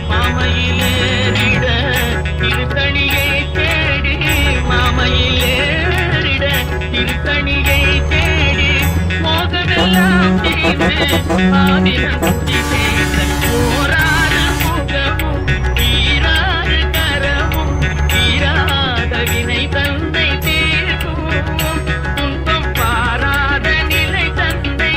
மாமையிலேறிட திருத்தணியை தேடி மாமையிலேறிட திருத்தணியை தேடி மோகமெல்லாம் தீர்ந்து ஆதினம் புத்தி செய்த போராறு முகமும் ஈராறு கரமும் ஈராத வினை தந்தை தீர்க்கும் துன்பம் பாராத நிலை தந்தை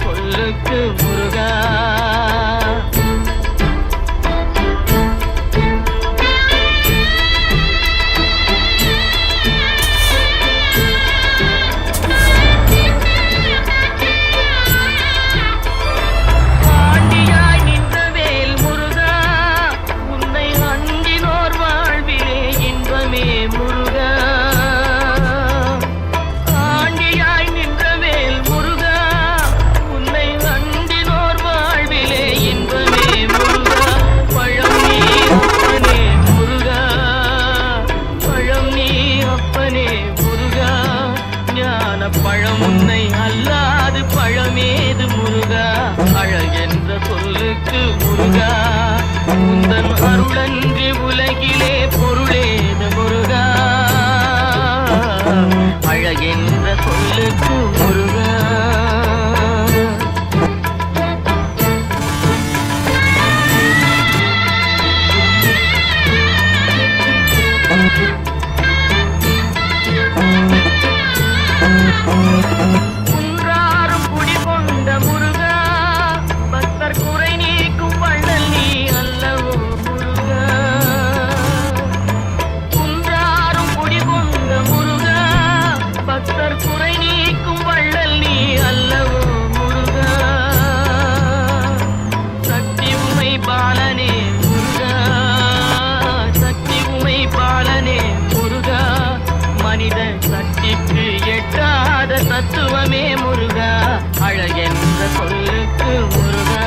சொல்லுக்கு முருகா. பழம் உன்னை அல்லாது பழமேது முருகா. அழகென்ற சொல்லுக்கு முருகா. உந்தன் அருளன்றி உலகிலே பொருளேது முருகா. அழகென்ற சொல்லுக்கு முருகா. குன்றாரும் குடிகொண்ட முருகா. பக்தர் குறை நீக்கும் வள்ளல் நீ அல்லவோ முருகா. குன்றாரும் குடிகொண்ட முருகா. பக்தர் குறை நீக்கும் வள்ளல் நீ அல்லவோ முருகா. சக்தி உமை பாலனே முருகா. சக்தி உமை பாலனே முருகா. மனித சக்திக்கு எட்டாத தத்துவமே முருகா. அழகென்ற சொல்லுக்கு முருகா.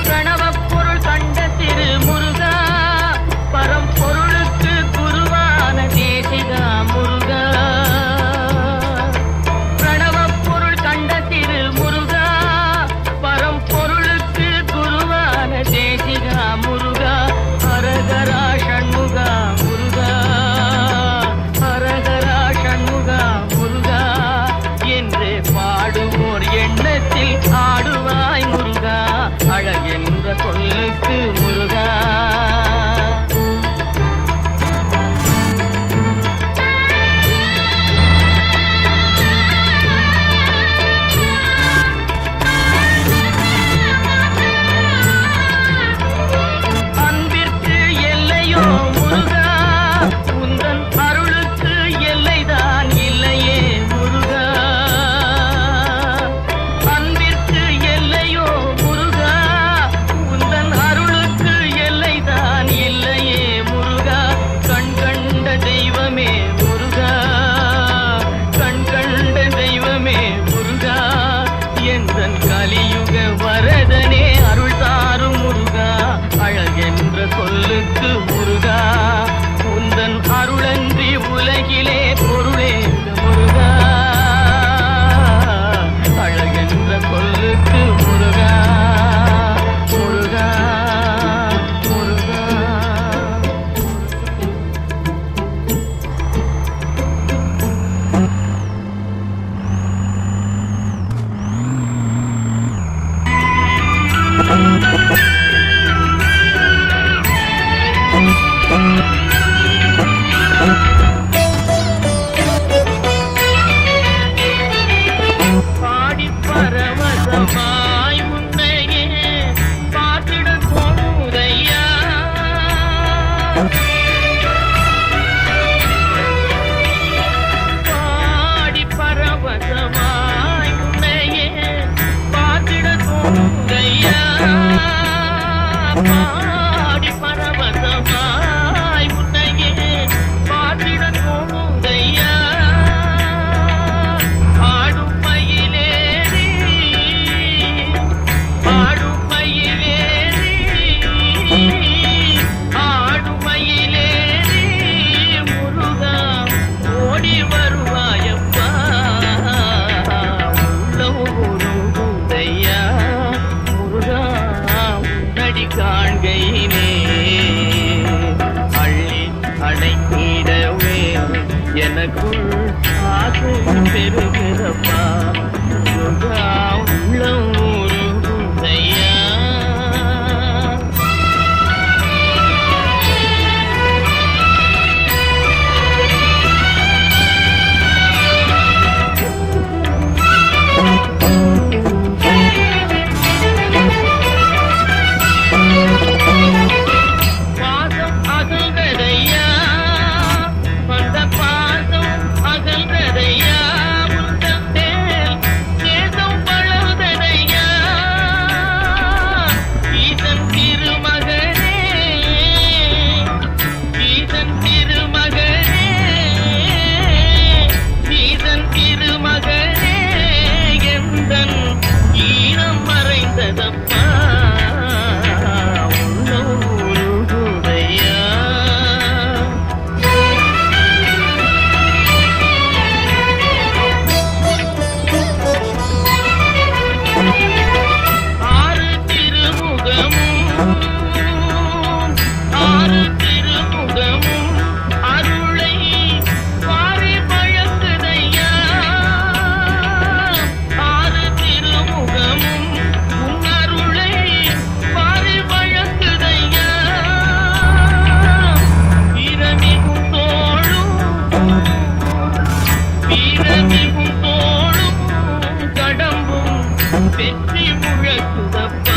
பிரணவப் பொருள் கண்ட திரு முருகா. பரம்பொருளுக்கு குருவான தேசிகா முருகா. பிரணவப் பொருள் கண்ட திரு முருகா. பரம்பொருளுக்கு குருவான தேசிகா முருகா. ஹரஹரா ஷண்முகா முருகா. ஹரஹரா ஷண்முகா முருகா என்று பாடுவோர் எண்ணத்தில் ஆடுவாய் முருகா. அழகென்ற சொல்லுக்கு முருகா. அன்பிற்கு எல்லையோ முருகா. உந்தன் அருளுக்கு எல்லைதான் இல்லையே முருகா. அன்பிற்கு எல்லையோ முருகா. உந்தன் அருளுக்கு எல்லைதான் இல்லையே முருகா. கண் கண்ட தெய்வமே முருகா. கண் கண்ட தெய்வமே முருகா. எந்தன் கலியுக வரதனே அருள் தாரும் முருகா. அழகென்ற சொல்லுக்கு முருகா. உந்தன் அருளன்றி உலகிலே பொருளேது முருகா. அழகென்ற சொல்லுக்கு முருகா. முருகா முருகா. பாடி பரவசமாய் முன்னையே பார்த்திட தோணுதையா. பாடி பரவசமாய் முன்னையே பார்த்திட தோணுதையா. பாடி பரவசமாய் முன்னையே பார்த்திட தோணுதையா. ஆடும் மயிலேறி ஆடும் மயிலேறி ஆடும் மயிலேறி முருகா ஓடி வருவாயப்பா. உள்ளம் உருகுதையா முருகா. உன்னடி காண்கையினே அள்ளி அடைத்திடவே எனக்குள் ஆசை பெருகிறப்பா முருகா. உழக்குதப்பா